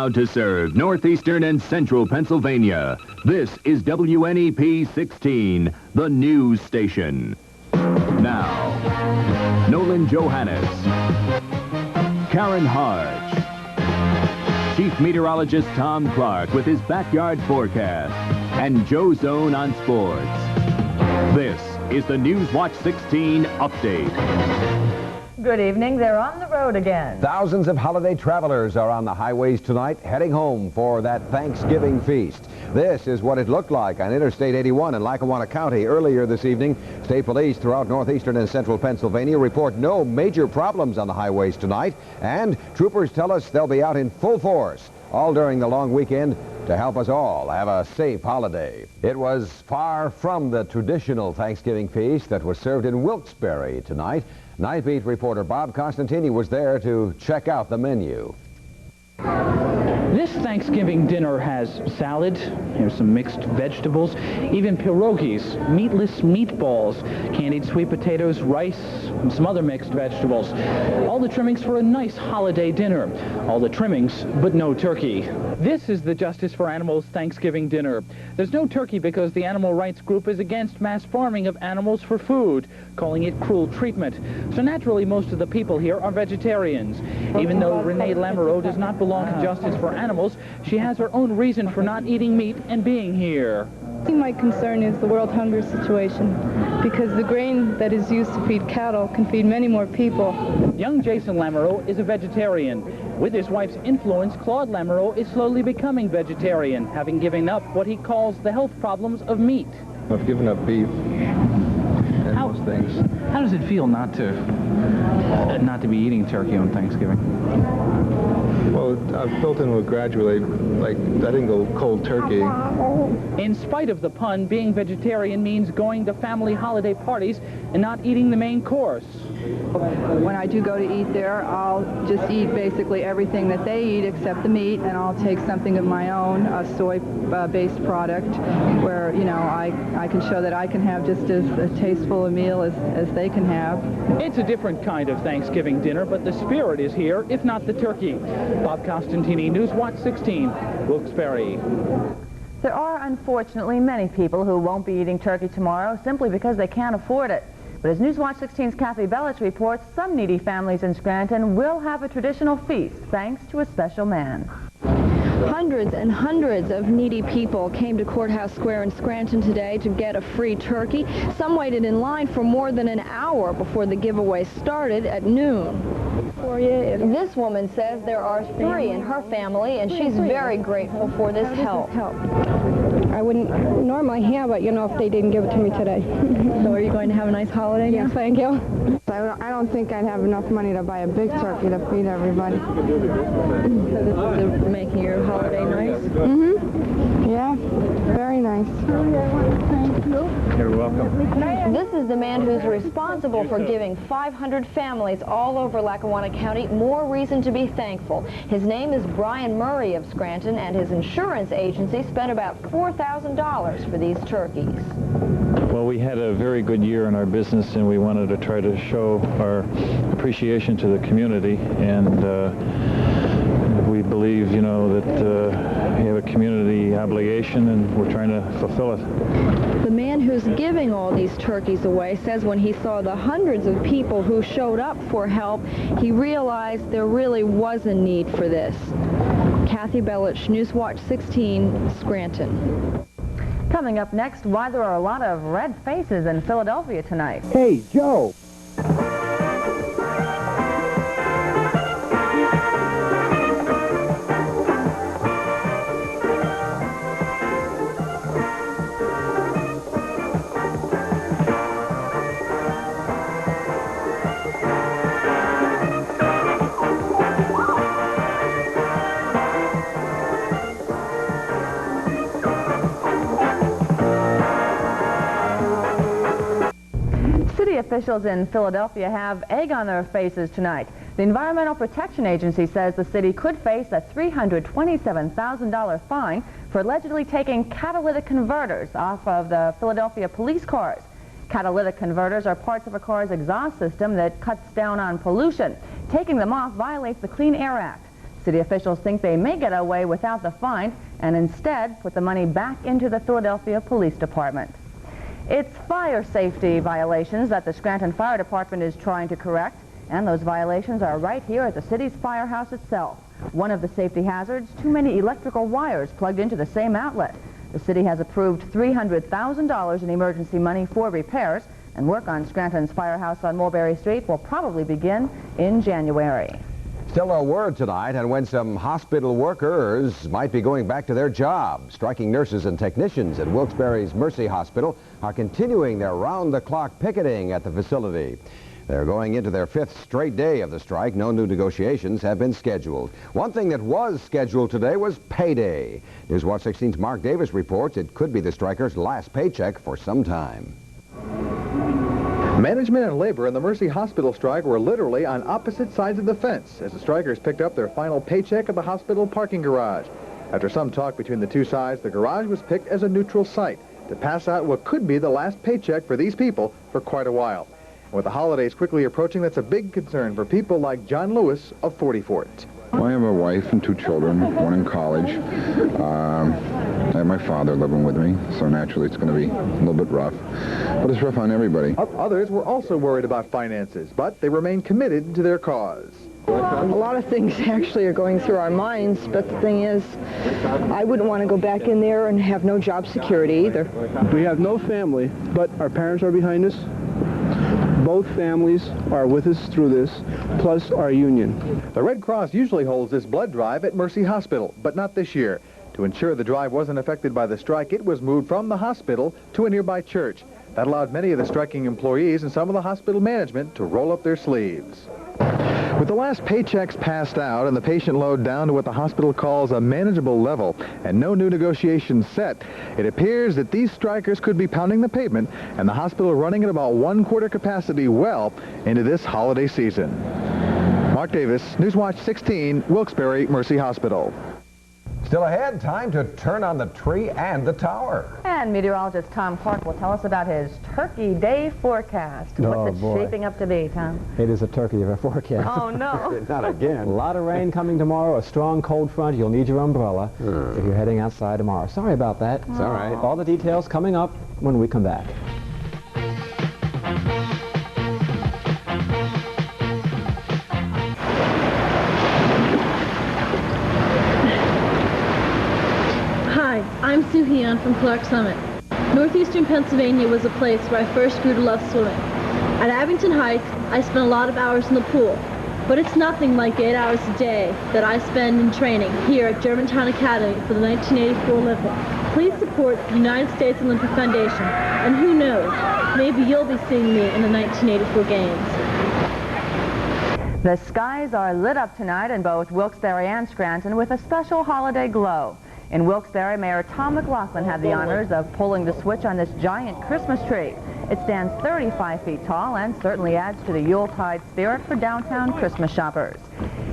Proud to serve northeastern and central Pennsylvania. This is WNEP 16, the news station. Now, Nolan Johannes, Karen Harch, Chief Meteorologist Tom Clark with his backyard forecast, and Joe Zone on sports. This is the Newswatch 16 update. Good evening. They're on the road again. Thousands of holiday travelers are on the highways tonight, heading home for that Thanksgiving feast. This is what it looked like on Interstate 81 in Lackawanna County earlier this evening. State police throughout northeastern and central Pennsylvania report no major problems on the highways tonight, and troopers tell us they'll be out in full force all during the long weekend to help us all have a safe holiday. It was far from the traditional Thanksgiving feast that was served in Wilkes-Barre tonight. Night Beat reporter Bob Costantini was there to check out the menu. This Thanksgiving dinner has salad, here's some mixed vegetables, even pierogies, meatless meatballs, candied sweet potatoes, rice, and some other mixed vegetables. All the trimmings for a nice holiday dinner. All the trimmings, but no turkey. This is the Justice for Animals Thanksgiving dinner. There's no turkey because the animal rights group is against mass farming of animals for food, calling it cruel treatment. So naturally, most of the people here are vegetarians. Even though Renee Lamoureux does not belong to Justice for Animals, she has her own reason for not eating meat and being here. My concern is the world hunger situation, because the grain that is used to feed cattle can feed many more people. Young Jason Lamoureux is a vegetarian. With his wife's influence, Claude Lamoureux is slowly becoming vegetarian, having given up what he calls the health problems of meat. I've given up beef and most things. How does it feel not to be eating turkey on Thanksgiving? Well, I've built into it gradually. Like, I didn't go cold turkey. In spite of the pun, being vegetarian means going to family holiday parties and not eating the main course. When I do go to eat there, I'll just eat basically everything that they eat except the meat, and I'll take something of my own, a soy-based product, where, you know, I can show that I can have just as tasteful a meal as they can have. It's a different kind of Thanksgiving dinner, but the spirit is here, if not the turkey. Bob Costantini, Newswatch 16, Wilkes-Barre. There are, unfortunately, many people who won't be eating turkey tomorrow simply because they can't afford it. But as Newswatch 16's Kathi Belich reports, some needy families in Scranton will have a traditional feast thanks to a special man. Hundreds and hundreds of needy people came to Courthouse Square in Scranton today to get a free turkey. Some waited in line for more than an hour before the giveaway started at noon. This woman says there are 3 in her family, and she's very grateful for this help. I wouldn't normally have it, you know, if they didn't give it to me today. So are you going to have a nice holiday? Yes, thank you. I don't think I'd have enough money to buy a big turkey to feed everybody. So this is making your holiday nice? Mm-hmm. Yeah, very nice. You're welcome. This is the man who's responsible for giving 500 families all over Lackawanna County more reason to be thankful. His name is Brian Murray of Scranton, and his insurance agency spent about $4,000 for these turkeys. Well, we had a very good year in our business, and we wanted to try to show our appreciation to the community, and we believe, you know, that we have a community obligation, and we're trying to fulfill it. The man who's giving all these turkeys away says when he saw the hundreds of people who showed up for help, he realized there really was a need for this. Kathi Belich, Newswatch 16, Scranton. Coming up next, why there are a lot of red faces in Philadelphia tonight. Hey, Joe! Officials in Philadelphia have egg on their faces tonight. The Environmental Protection Agency says the city could face a $327,000 fine for allegedly taking catalytic converters off of the Philadelphia police cars. Catalytic converters are parts of a car's exhaust system that cuts down on pollution. Taking them off violates the Clean Air Act. City officials think they may get away without the fine and instead put the money back into the Philadelphia Police Department. It's fire safety violations that the Scranton Fire Department is trying to correct, and those violations are right here at the city's firehouse itself. One of the safety hazards, too many electrical wires plugged into the same outlet. The city has approved $300,000 in emergency money for repairs, and work on Scranton's firehouse on Mulberry Street will probably begin in January. Still no word tonight on when some hospital workers might be going back to their jobs. Striking nurses and technicians at Wilkes-Barre's Mercy Hospital are continuing their round-the-clock picketing at the facility. They're going into their 5th straight day of the strike. No new negotiations have been scheduled. One thing that was scheduled today was payday. Newswatch 16's Mark Davis reports it could be the strikers' last paycheck for some time. Management and labor in the Mercy Hospital strike were literally on opposite sides of the fence as the strikers picked up their final paycheck at the hospital parking garage. After some talk between the two sides, the garage was picked as a neutral site to pass out what could be the last paycheck for these people for quite a while. With the holidays quickly approaching, that's a big concern for people like John Lewis of 44th. Well, I have a wife and 2 children, one in college. I have my father living with me, so naturally it's going to be a little bit rough. But it's rough on everybody. Others were also worried about finances, but they remain committed to their cause. A lot of things actually are going through our minds, but the thing is, I wouldn't want to go back in there and have no job security either. We have no family, but our parents are behind us. Both families are with us through this, plus our union. The Red Cross usually holds this blood drive at Mercy Hospital, but not this year. To ensure the drive wasn't affected by the strike, it was moved from the hospital to a nearby church. That allowed many of the striking employees and some of the hospital management to roll up their sleeves. With the last paychecks passed out and the patient load down to what the hospital calls a manageable level and no new negotiations set, it appears that these strikers could be pounding the pavement and the hospital running at about 1/4 capacity well into this holiday season. Mark Davis, Newswatch 16, Wilkes-Barre Mercy Hospital. Still ahead, time to turn on the tree and the tower. And meteorologist Tom Clark will tell us about his Turkey Day forecast. What's it shaping up to be, Tom? It is a turkey of a forecast. Oh, no. Not again. A lot of rain coming tomorrow, a strong cold front. You'll need your umbrella if you're heading outside tomorrow. Sorry about that. It's all right. All the details coming up when we come back. I'm Sue Heon from Clark Summit. Northeastern Pennsylvania was a place where I first grew to love swimming. At Abington Heights, I spent a lot of hours in the pool, but it's nothing like the 8 hours a day that I spend in training here at Germantown Academy for the 1984 Olympics. Please support the United States Olympic Foundation, and who knows, maybe you'll be seeing me in the 1984 Games. The skies are lit up tonight in both Wilkes-Barre and Scranton with a special holiday glow. In Wilkes-Barre, Mayor Tom McLaughlin had the honors of pulling the switch on this giant Christmas tree. It stands 35 feet tall and certainly adds to the Yuletide spirit for downtown Christmas shoppers.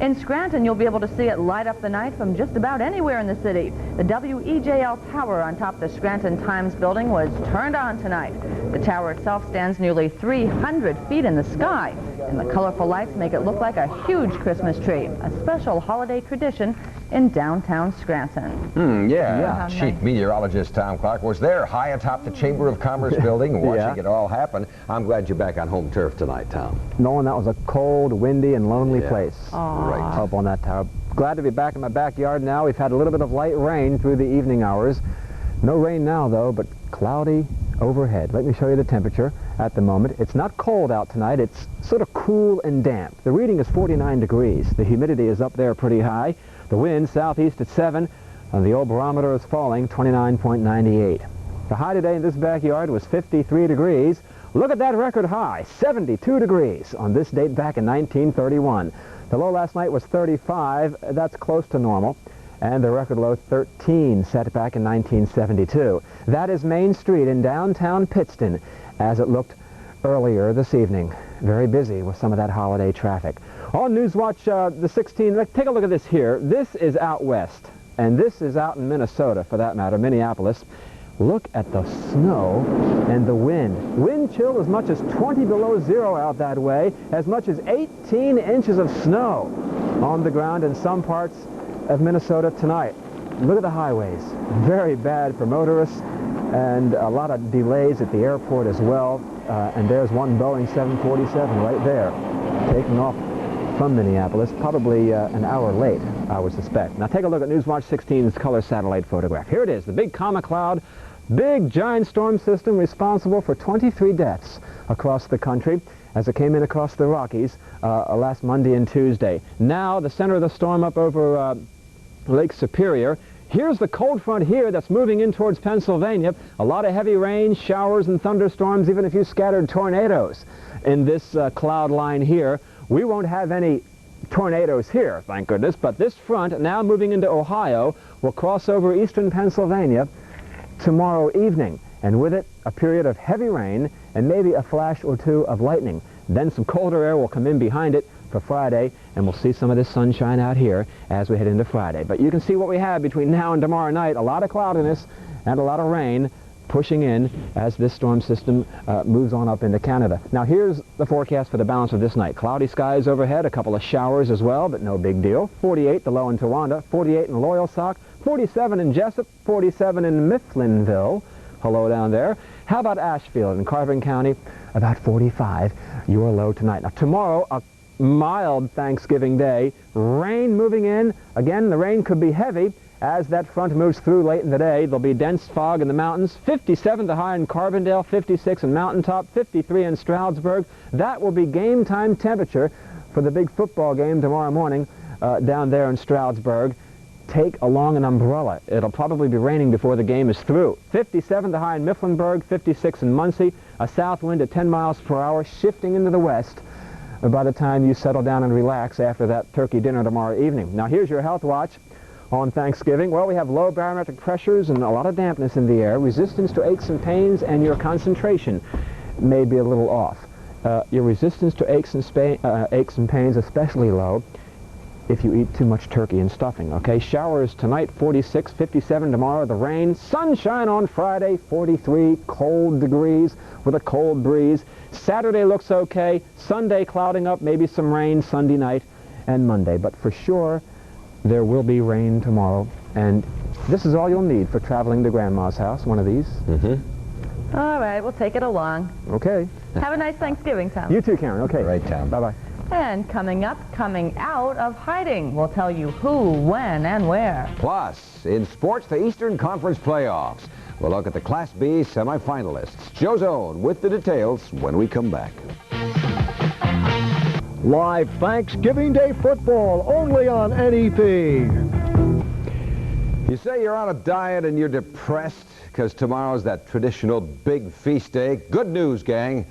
In Scranton, you'll be able to see it light up the night from just about anywhere in the city. The WEJL tower on top of the Scranton Times building was turned on tonight. The tower itself stands nearly 300 feet in the sky, and the colorful lights make it look like a huge Christmas tree, a special holiday tradition in downtown Scranton. Yeah. Chief meteorologist Tom Clark was there high atop the Chamber of Commerce building watching it all happen. I'm glad you're back on home turf tonight, Tom. Nolan, that was a cold, windy, and lonely place. Right. Up on that tower. Glad to be back in my backyard now. We've had a little bit of light rain through the evening hours. No rain now, though, but cloudy overhead. Let me show you the temperature at the moment. It's not cold out tonight. It's sort of cool and damp. The reading is 49 degrees. The humidity is up there pretty high. The wind southeast at 7, and the old barometer is falling, 29.98. The high today in this backyard was 53 degrees. Look at that record high, 72 degrees on this date back in 1931. The low last night was 35. That's close to normal. And the record low 13 set back in 1972. That is Main Street in downtown Pittston as it looked earlier this evening. Very busy with some of that holiday traffic. On Newswatch the 16, take a look at this here. This is out west, and this is out in Minnesota, for that matter, Minneapolis. Look at the snow and the wind. Wind chill as much as 20 below zero out that way, as much as 18 inches of snow. on the ground in some parts of Minnesota tonight. Look at the highways. Very bad for motorists, and a lot of delays at the airport as well. And there's one Boeing 747 right there, taking off from Minneapolis, probably an hour late, I would suspect. Now take a look at Newswatch 16's color satellite photograph. Here it is, the big comma cloud, big giant storm system responsible for 23 deaths across the country as it came in across the Rockies last Monday and Tuesday. Now the center of the storm up over Lake Superior. Here's the cold front here that's moving in towards Pennsylvania. A lot of heavy rain, showers, and thunderstorms, even a few scattered tornadoes in this cloud line here. We won't have any tornadoes here, thank goodness, but this front, now moving into Ohio, will cross over eastern Pennsylvania tomorrow evening, and with it, a period of heavy rain and maybe a flash or two of lightning. Then some colder air will come in behind it for Friday, and we'll see some of this sunshine out here as we head into Friday. But you can see what we have between now and tomorrow night, a lot of cloudiness and a lot of rain pushing in as this storm system moves on up into Canada. Now here's the forecast for the balance of this night. Cloudy skies overhead, a couple of showers as well, but no big deal. 48 the low in Towanda, 48 in Loyalsock, 47 in Jessup, 47 in Mifflinville. Hello down there. How about Ashfield in Carvin County? About 45, your low tonight. Now tomorrow, a mild Thanksgiving Day. Rain moving in. Again, the rain could be heavy as that front moves through late in the day. There'll be dense fog in the mountains. 57 the high in Carbondale, 56 in Mountaintop, 53 in Stroudsburg. That will be game time temperature for the big football game tomorrow morning down there in Stroudsburg. Take along an umbrella. It'll probably be raining before the game is through. 57 the high in Mifflinburg, 56 in Muncie. A south wind at 10 miles per hour shifting into the west by the time you settle down and relax after that turkey dinner tomorrow evening. Now here's your health watch on Thanksgiving. Well, we have low barometric pressures and a lot of dampness in the air, resistance to aches and pains, and your concentration may be a little off. Your resistance to aches and pains especially low if you eat too much turkey and stuffing, okay? Showers tonight, 46, 57 tomorrow, the rain. Sunshine on Friday, 43 cold degrees with a cold breeze. Saturday looks okay. Sunday clouding up, maybe some rain Sunday night and Monday. But for sure, there will be rain tomorrow. And this is all you'll need for traveling to Grandma's house, one of these. Mm-hmm. All right, we'll take it along. Okay. Have a nice Thanksgiving, Tom. You too, Karen. Okay. Right, Tom. Bye-bye. And coming up, coming out of hiding, we'll tell you who, when, and where. Plus, in sports, the Eastern Conference playoffs. We'll look at the Class B semifinalists. Joe Zone with the details when we come back. Live Thanksgiving Day football only on NEP. You say you're on a diet and you're depressed because tomorrow's that traditional big feast day. Good news, gang.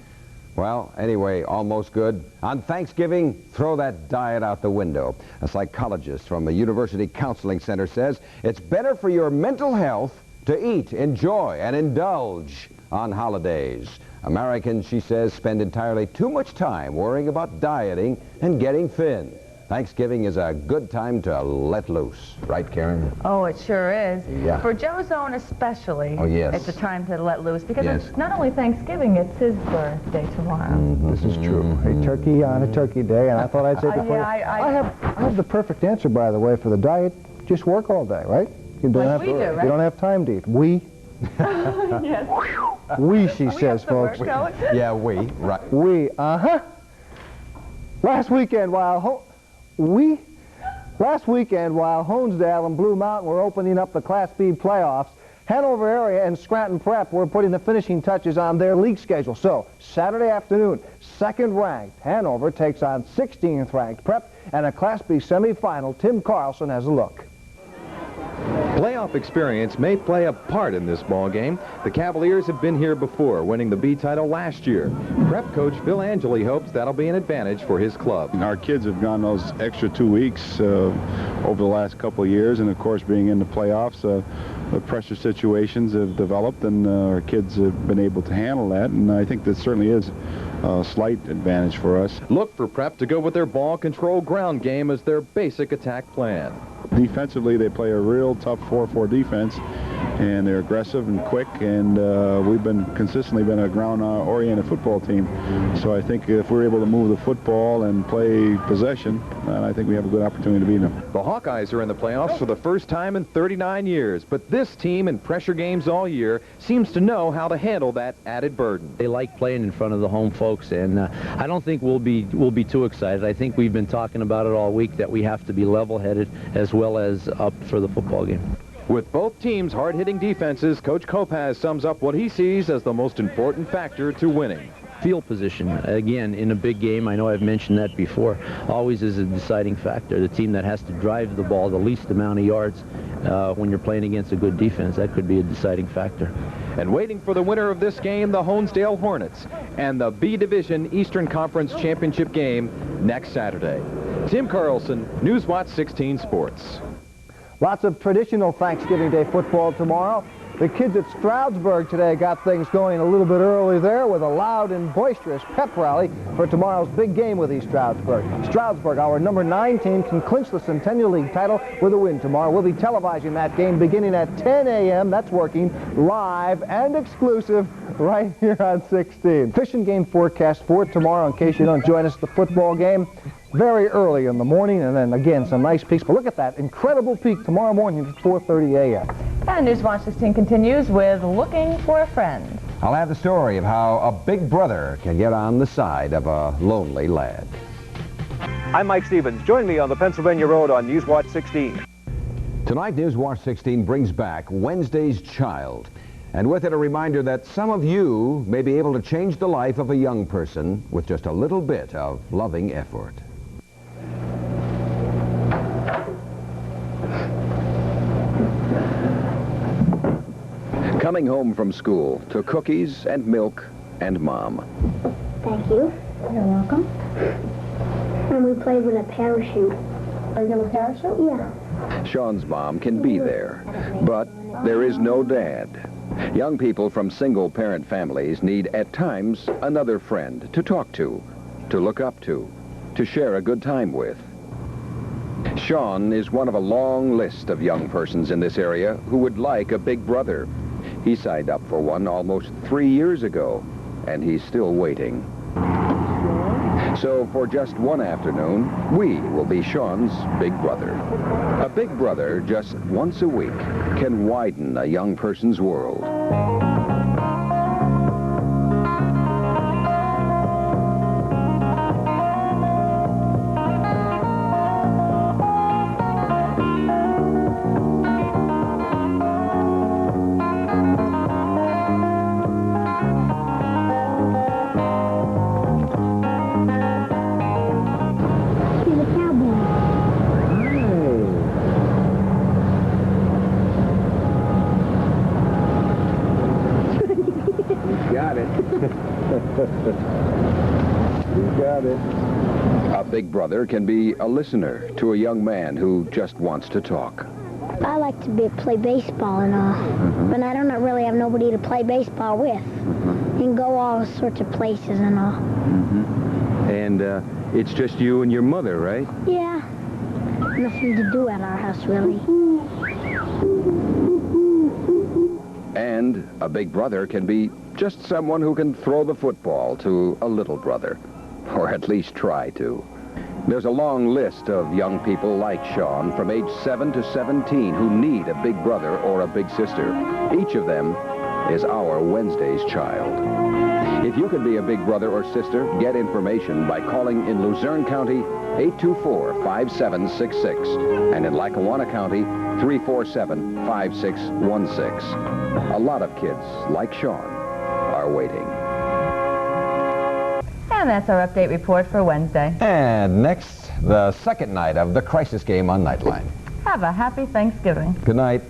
Well, anyway, almost good. On Thanksgiving, throw that diet out the window. A psychologist from a university counseling center says it's better for your mental health to eat, enjoy, and indulge on holidays. Americans, she says, spend entirely too much time worrying about dieting and getting thin. Thanksgiving is a good time to let loose. Right, Karen? Oh, it sure is. Yeah. For Joe Zone especially, oh, yes, it's a time to let loose because yes, it's not only Thanksgiving, it's his birthday tomorrow. Mm-hmm. This is true. A turkey on a turkey day, and I thought I'd say before. Yeah, I have the perfect answer, by the way, for the diet. Just work all day, right? You don't have we do, right? You don't have time to eat. We. Yes. We, she says, folks. Yeah, we. Right. We. Last weekend, while Honesdale and Blue Mountain were opening up the Class B playoffs, Hanover area and Scranton Prep were putting the finishing touches on their league schedule. So, Saturday afternoon, second-ranked Hanover takes on 16th-ranked Prep, and a Class B semifinal. Tim Karlson has a look. Playoff experience may play a part in this ball game. The Cavaliers have been here before, winning the B title last year. Prep coach Phil Angeli hopes that'll be an advantage for his club. Our kids have gone those extra 2 weeks over the last couple of years, and of course being in the playoffs, the pressure situations have developed, and our kids have been able to handle that, and I think that certainly is a slight advantage for us. Look for Prep to go with their ball control ground game as their basic attack plan. Defensively, they play a real tough 4-4 defense, and they're aggressive and quick, and we've consistently been a ground-oriented football team. So I think if we're able to move the football and play possession, then I think we have a good opportunity to beat them. The Hawkeyes are in the playoffs for the first time in 39 years, but this team in pressure games all year seems to know how to handle that added burden. They like playing in front of the home folks, and I don't think we'll be too excited. I think we've been talking about it all week that we have to be level-headed as well as up for the football game. With both teams' hard-hitting defenses, Coach Kopaz sums up what he sees as the most important factor to winning. Field position, again, in a big game, I know I've mentioned that before, always is a deciding factor. The team that has to drive the ball the least amount of yards when you're playing against a good defense, that could be a deciding factor. And waiting for the winner of this game, the Honesdale Hornets, and the B Division Eastern Conference Championship game next Saturday. Tim Karlson, Newswatch 16 Sports. Lots of traditional Thanksgiving Day football tomorrow. The kids at Stroudsburg today got things going a little bit early there with a loud and boisterous pep rally for tomorrow's big game with East Stroudsburg. Stroudsburg, our number 9 team, can clinch the Centennial League title with a win tomorrow. We'll be televising that game beginning at 10 a.m. That's working live and exclusive right here on 16. Fishing game forecast for tomorrow in case you don't join us at the football game. Very early in the morning, and then again some nice peaks. But look at that incredible peak tomorrow morning at 4:30 a.m. And Newswatch 16 continues with Looking for a Friend. I'll have the story of how a big brother can get on the side of a lonely lad. I'm Mike Stevens. Join me on the Pennsylvania Road on Newswatch 16. Tonight, Newswatch 16 brings back Wednesday's Child. And with it, a reminder that some of you may be able to change the life of a young person with just a little bit of loving effort. Coming home from school to cookies and milk and Mom. Thank you. You're welcome. And we played with a parachute. A little parachute? Yeah. Sean's mom can be there, but there is no Dad. Young people from single-parent families need, at times, another friend to talk to look up to share a good time with. Sean is one of a long list of young persons in this area who would like a big brother. He signed up for one almost 3 years ago, and he's still waiting. So for just one afternoon, we will be Sean's big brother. A big brother just once a week can widen a young person's world. A big brother can be a listener to a young man who just wants to talk. I like to play baseball and all, but I don't really have nobody to play baseball with. And go all sorts of places and all. And it's just you and your mother, right? Yeah. Nothing to do at our house, really. And a big brother can be just someone who can throw the football to a little brother, or at least try to. There's a long list of young people like Sean from age 7 to 17 who need a big brother or a big sister. Each of them is our Wednesday's Child. If you can be a big brother or sister, get information by calling in Luzerne County 824-5766 and in Lackawanna County 347-5616. A lot of kids like Sean are waiting. And that's our update report for Wednesday. And next, the second night of the Crisis Game on Nightline. Have a happy Thanksgiving. Good night.